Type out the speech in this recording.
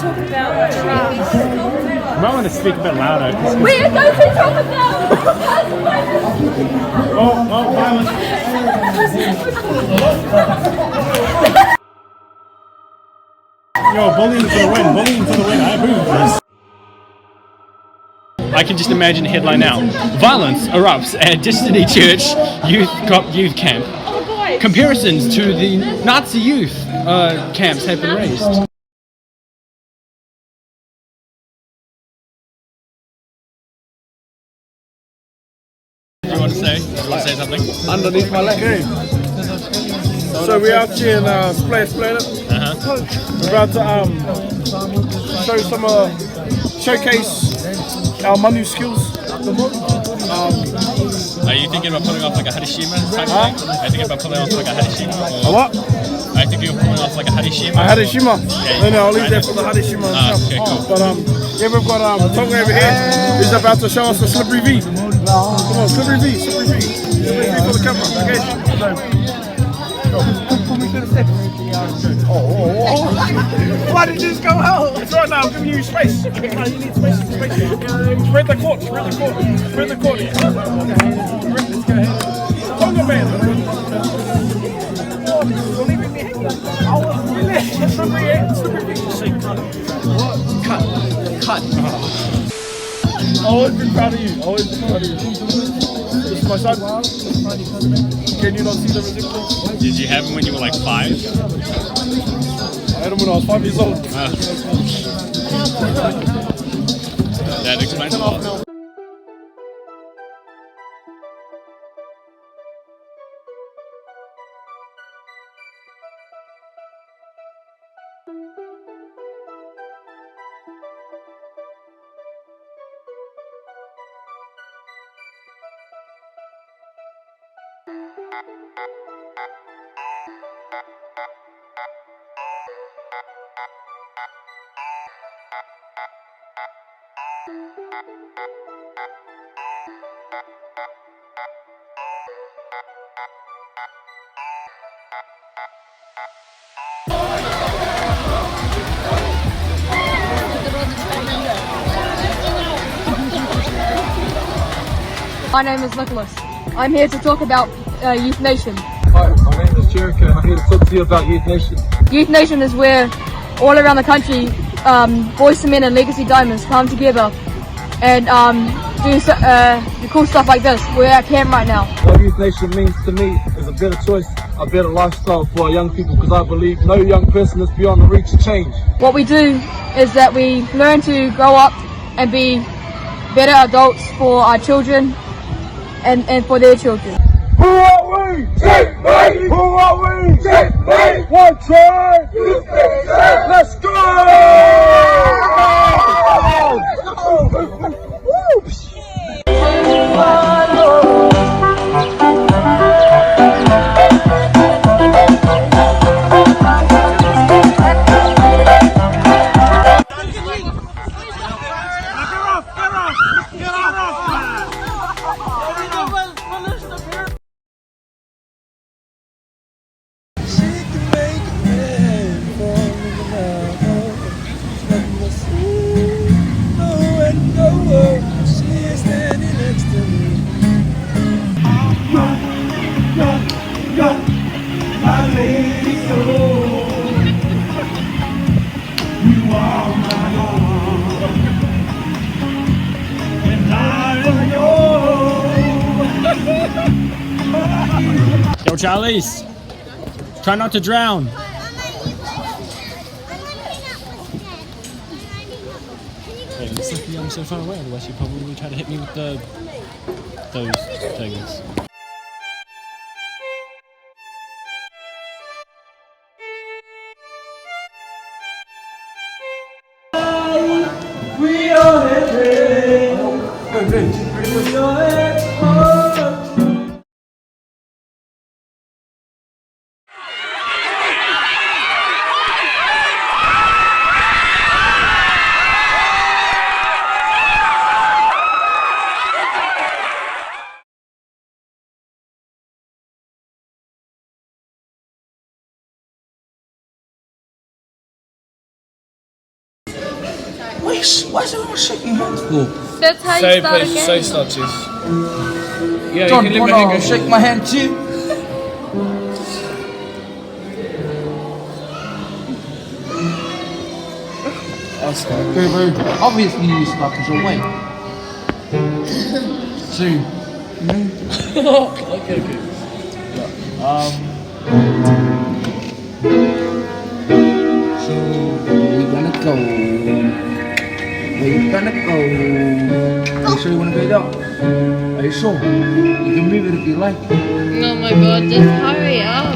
talk about drugs. You might want to speak a bit louder. We are going to talk about violence. Yo, bullying for the win. Bullying for the win. I approve of this. I can just imagine the headline now. Violence erupts at Destiny Church youth camp. Comparisons to the Nazi youth camps have been raised. Do you want to say? Something? Underneath my leg. So we're out here in Splash Planet. We're about to show some showcase our manu skills. Are you thinking about pulling off like a Harishima type thing? Are you thinking about pulling off like a Harishima? A what? Are you thinking of pulling off like a Harishima? A Harishima? No, I'll leave that for the Harishima and stuff. Okay, cool. But yeah, we've got Tonga over here. He's about to show us the slippery V. Come on, slippery V, slippery V. Slippery V for the camera. Okay. Pull me to the steps. Why did you just go out? It's right now, I'm giving you space. No, you need space. Spread the court. Let's go ahead. Tonga man. Don't leave me hanging. Cut. Always been proud of you. This is my son. Can you not see the resemblance? Did you have him when you were like 5? I had him when I was 5 years old. That explains a lot. My name is Nicholas. I'm here to talk about Youth Nation. Hi, my name is Jericho and I'm here to talk to you about Youth Nation. Youth Nation is where all around the country, boys to men and legacy diamonds come together and do cool stuff like this. We're at camp right now. What Youth Nation means to me is a better choice, a better lifestyle for our young people, because I believe no young person is beyond the reach of change. What we do is that we learn to grow up and be better adults for our children and for their children. Who are we? Checkmate! Who are we? Checkmate! One try! Let's go! Yo, Charlize, try not to drown. Wait, looks like I'm so far away, otherwise you probably would try to hit me with those things. We are it. Why is everyone shaking hands for? That's how you start a game. start, Chief. Yeah, John, you wanna shake my hand too? Okay, bro. Obviously you start because you're white. Two. Okay. So where you gonna go? Where you gonna go? Are you sure you wanna go down? Are you sure? You can move it if you like. Oh my god, just hurry up.